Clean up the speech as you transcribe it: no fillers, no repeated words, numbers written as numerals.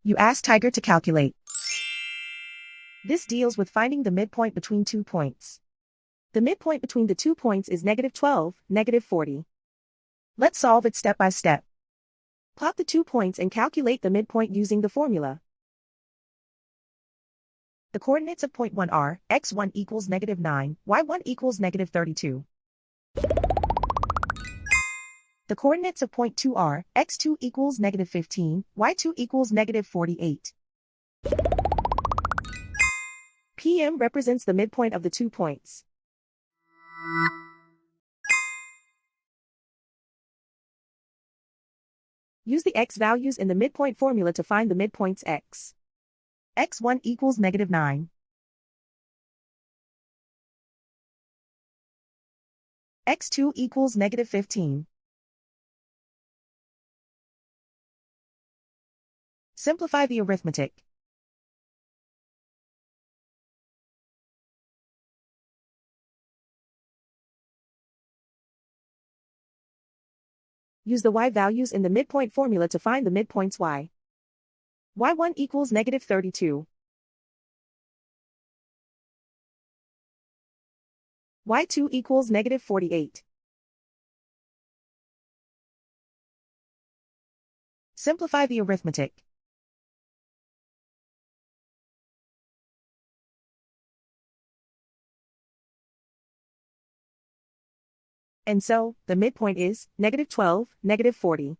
You ask Tiger to calculate. This deals with finding the midpoint between 2 points. The midpoint between the 2 points is -12, -40. Let's solve it step by step. Plot the 2 points and calculate the midpoint using the formula. The coordinates of point 1 are x1 equals -9, y1 equals -32. The coordinates of point 2 are x2 equals -15, y2 equals -48. PM represents the midpoint of the 2 points. Use the x values in the midpoint formula to find the midpoints x. x1 equals -9. x2 equals -15. Simplify the arithmetic. Use the y values in the midpoint formula to find the midpoints y. y1 equals -32. y2 equals -48. Simplify the arithmetic. And so, the midpoint is -12, -40.